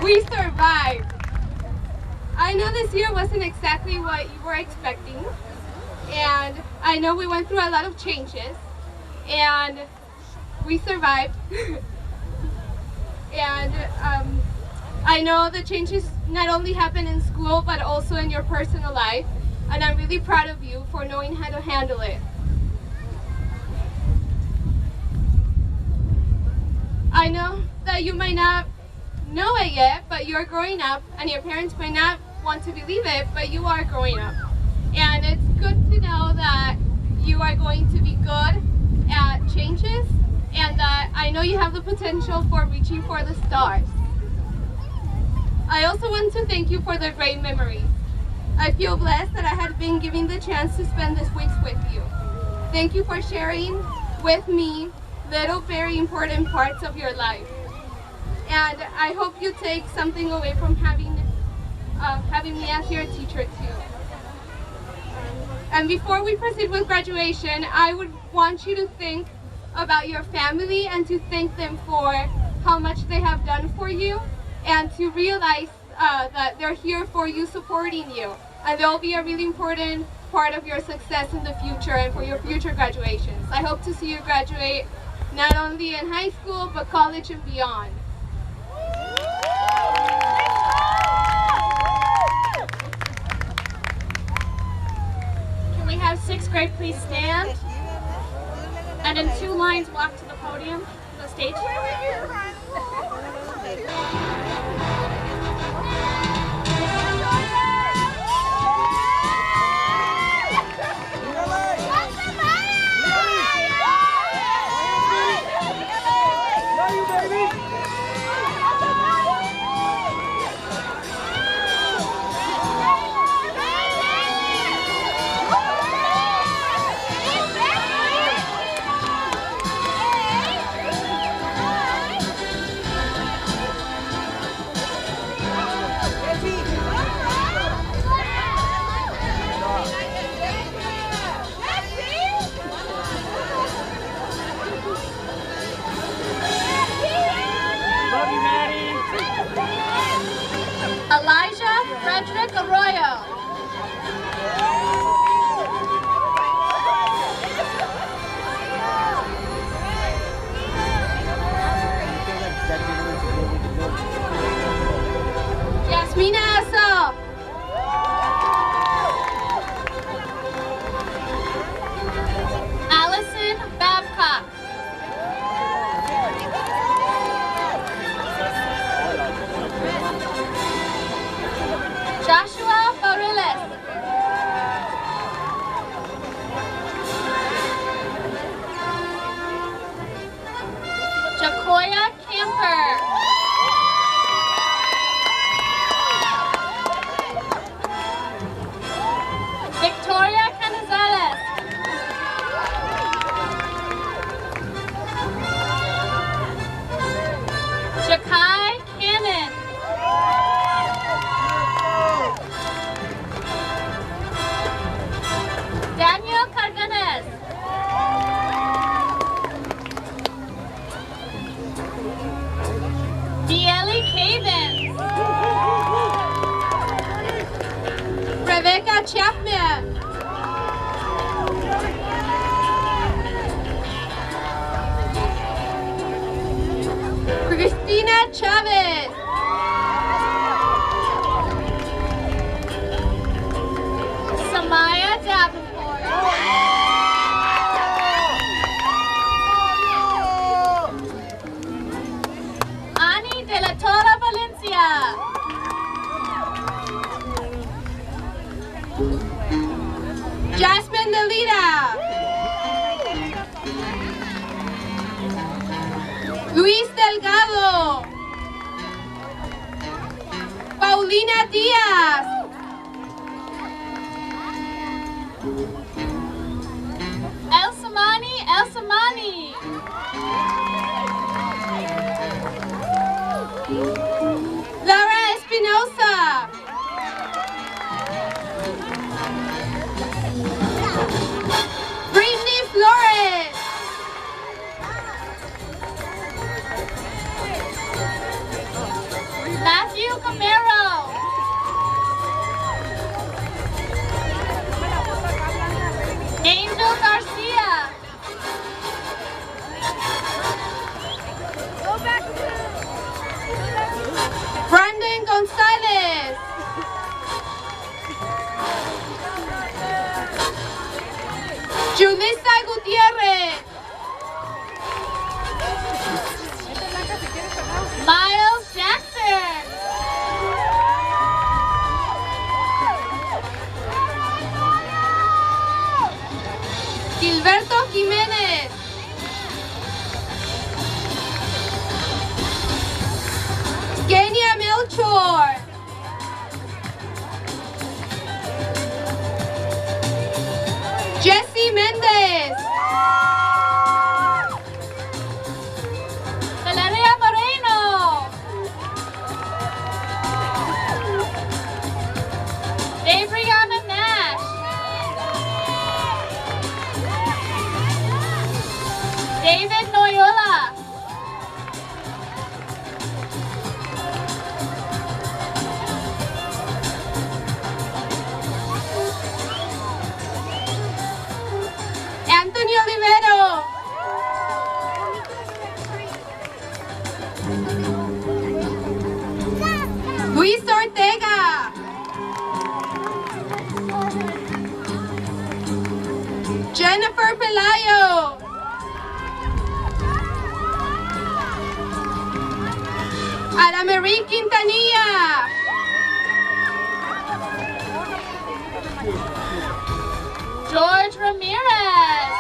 We survived. I know this year wasn't exactly what you were expecting, and I know we went through a lot of changes, and we survived. And I know the changes not only happen in school, but also in your personal life, and I'm really proud of you for knowing how to handle it. I know that you might not know it yet, but you're growing up, and your parents might not want to believe it, but you are growing up. And it's good to know that you are going to be good at changes, and that I know you have the potential for reaching for the stars. I also want to thank you for the great memories. I feel blessed that I had been given the chance to spend this week with you. Thank you for sharing with me little very important parts of your life. And I hope you take something away from having me as your teacher too. And before we proceed with graduation, I would want you to think about your family and to thank them for how much they have done for you, and to realize that they're here for you, supporting you. And they'll be a really important part of your success in the future and for your future graduations. I hope to see you graduate not only in high school, but college and beyond. Can we have 6th grade please stand? And in 2 lines walk to the podium, the stage. Chapman. Cristina Chavez. Samaya Davenport. Ani de la Torre Valencia. Jasmine Lelita. Luis Delgado. Paulina Díaz. Elsamani. Laura Espinosa. Brittany Flores. Matthew Camero. Julissa Gutierrez. Miles Jackson. Gilberto Jiménez. Kenia Melchor. Jesse Mendez. Valeria Moreno. Adriana Nash. David Noyola. Anthony Olivero. Luis Ortega. Jennifer Pelayo. Ana Marie Quintanilla. George Ramirez.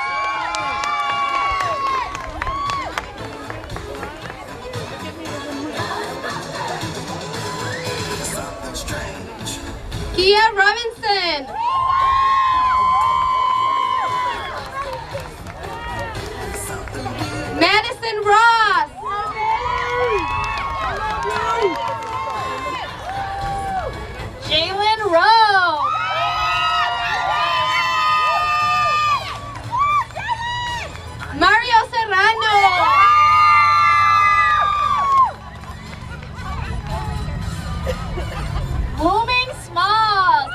Kia Robinson. Madison Ross. Jalen Rowe. Mario Serrano. Booming Smalls.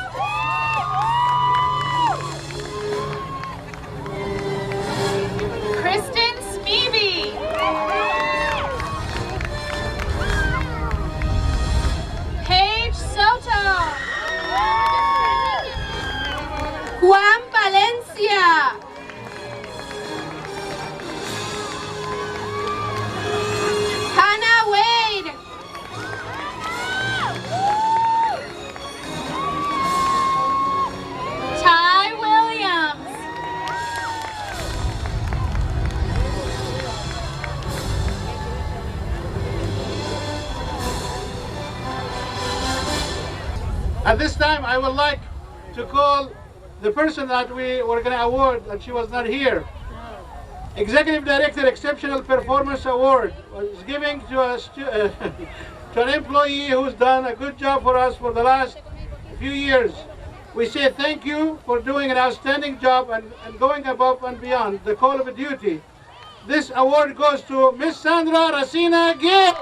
Kristen Smeby. Paige Soto. Juan Valencia. Hannah Wade. Ty Williams. At this time, I would like to call the person that we were going to award, and she was not here. Executive Director Exceptional Performance Award was given to to an employee who's done a good job for us for the last few years. We say thank you for doing an outstanding job and going above and beyond the call of duty. This award goes to Miss Sandra Racina Gill.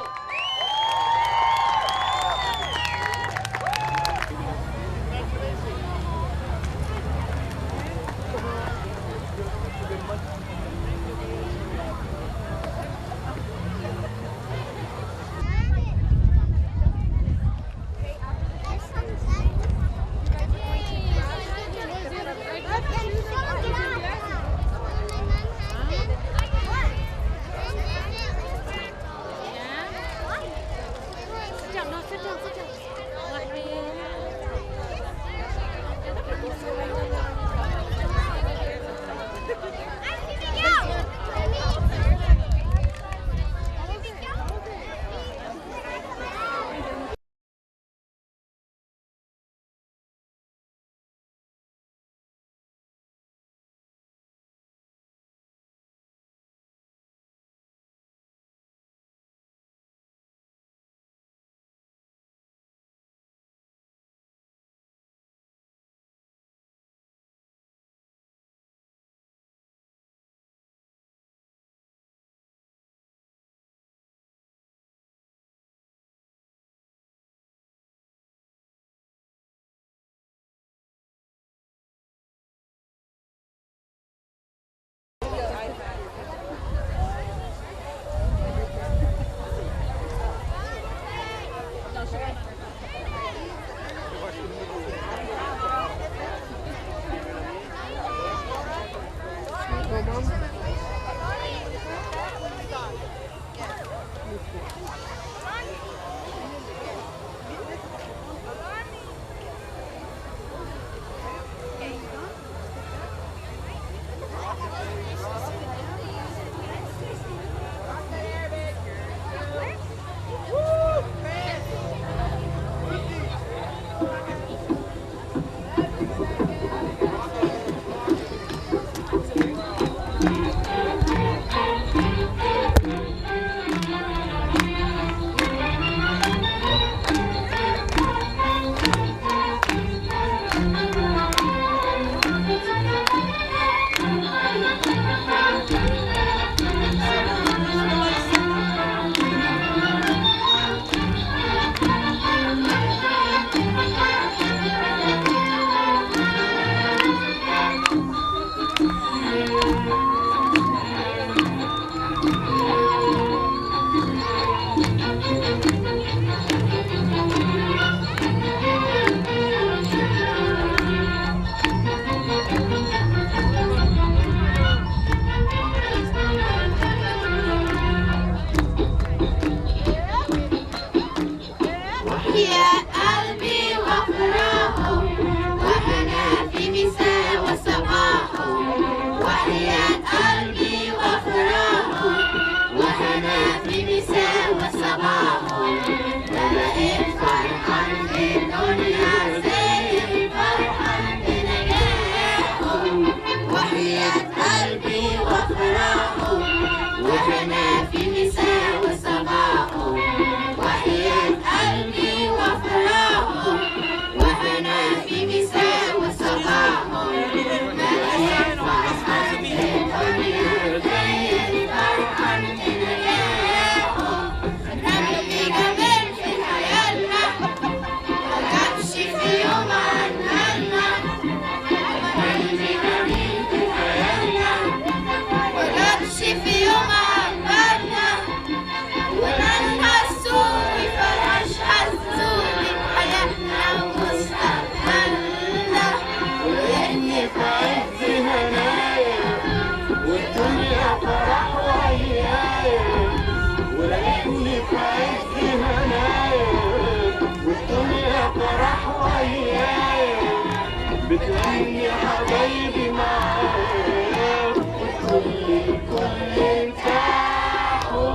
بتغني حبايبي معاك وتقولي كل ارتاحوا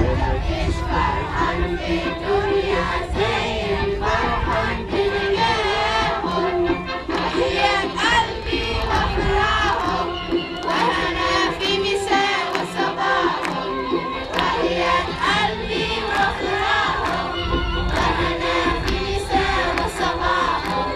انا مش فرحان في الدنيا زي الفرحان بنجاحهم وحياة قلبي وافراحهم وانا في مساء وصباحهم وحياة قلبي وافراحهم وانا في مساء وصباحهم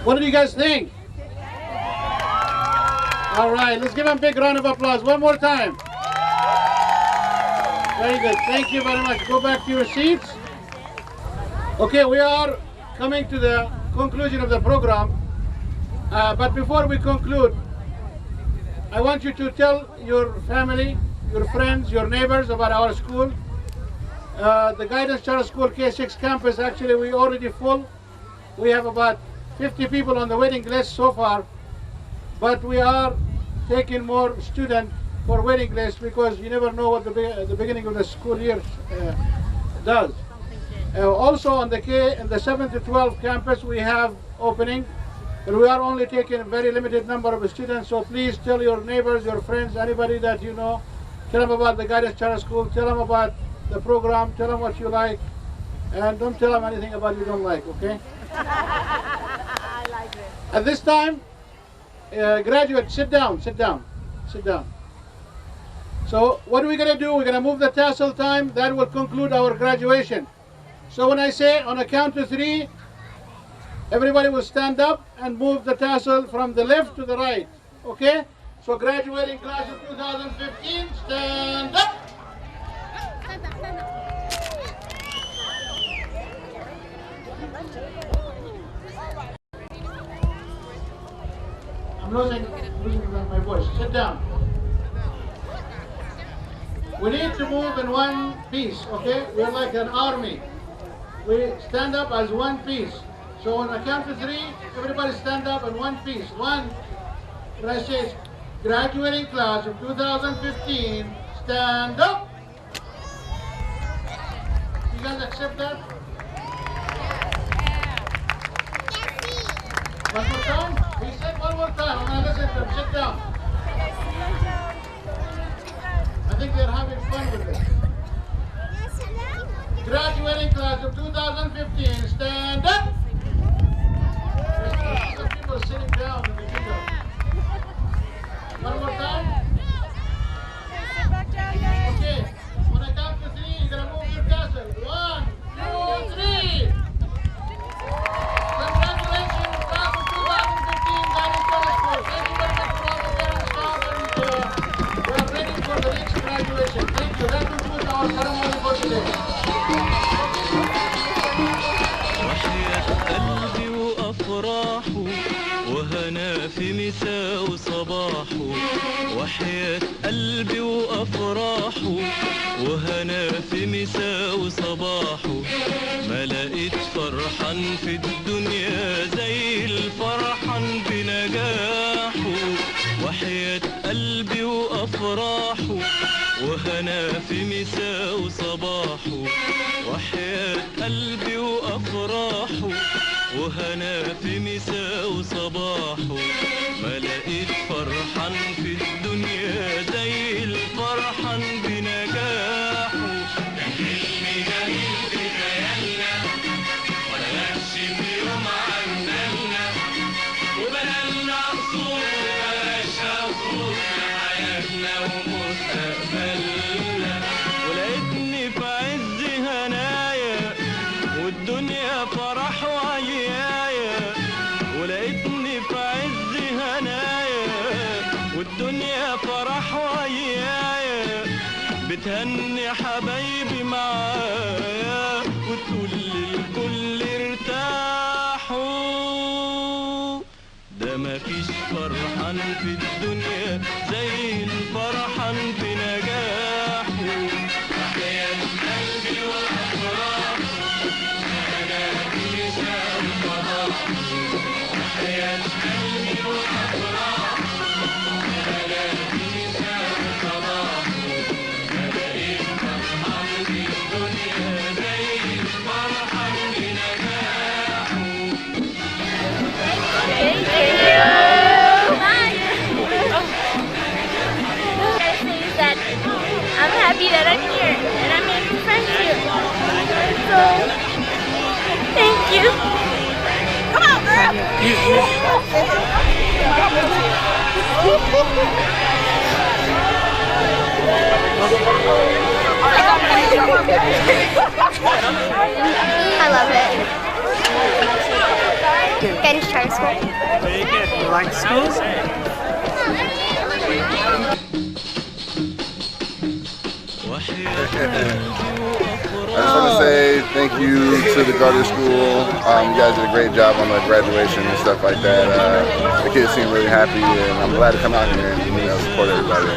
What do you guys think? All right, let's give them a big round of applause. One more time. Very good. Thank you very much. Go back to your seats. Okay, we are coming to the conclusion of the program. But before we conclude, I want you to tell your family, your friends, your neighbors about our school. The Guidance Charter School K6 campus, actually, we already full. We have about 50 people on the waiting list so far, but we are taking more students for waiting list because you never know what the beginning of the school year does. Also on the in the 7 to 12 campus we have opening, but we are only taking a very limited number of students, so please tell your neighbors, your friends, anybody that you know, tell them about the Guidance Charter School, tell them about the program, tell them what you like, and don't tell them anything about you don't like, okay? I like it. At this time, graduates, sit down, sit down, sit down. So what are we going to do? We're going to move the tassel time. That will conclude our graduation. So when I say on a count to 3, everybody will stand up and move the tassel from the left to the right. Okay? So graduating class of 2015, stand up. I'm losing my voice. Sit down. We need to move in one piece, okay? We're like an army. We stand up as one piece. So on a count of 3, everybody stand up in one piece. One, when I say graduating class of 2015, stand up. You guys accept that? One more time? He said one more time. I'm going to listen to him. Sit down. I think they're having fun with it. Graduating class of 2015, stand up! Some people are sitting down in the window. One more time. Okay, when I count to 3, you're going to move your tassel. 1, 2, 3. Congratulations, class of 2015, Guidance Charter School. Thank you very much for all the parents, staff, and we are ready for the next graduation. Thank you. That concludes our ceremony for today. قلبي وأفراحه وهنا في مساء وصباحه وحياة قلبي وأفراحه وهنا في مساء وصباحه ما لقيت فرحان في الدنيا زي الفرحان بنجاحه وحياة قلبي وأفراحه وهنا في مساء وصباحه وحياة قلبي وأفراحه وهنا في مساء وصباحه ما لقيت فرحان في الدنيا زي الفرحان بنجاحه ده حلم جميل بخيالنا ولا نفس في يوم عندنا وبقالنا قصور مبقاش قصور لحياتنا ومستقبلنا ولقيتني في عز هنايا والدنيا فرح وعيايا ولقيتني في عز هنايا والدنيا فرح وعيايا بتهني حبايبي معايا وتقول للكل ارتاحوا ده مفيش فرحان في الدنيا زي الفرحان بنجاحه وحياة قلبي وأفراحه أنا في مساء وصباحه وحياة قلبي وأفراحه أنا في مساء وصباحه ما بقيت فرحان في الدنيا زي الفرحان بنجاحه. I'm happy that I'm here and I'm making friends here. So, thank you. Come on, girl. I love it. Guidance Charter School. Very good. You like schools? I just want to say thank you to the Garter School. You guys did a great job on the graduation and stuff like that. The kids seem really happy, and I'm glad to come out here and support everybody.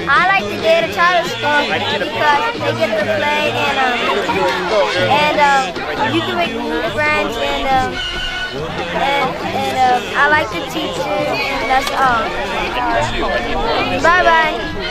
I like the Gator Charter School because they get to play and you can make new friends and I like the teachers and that's all. Bye bye.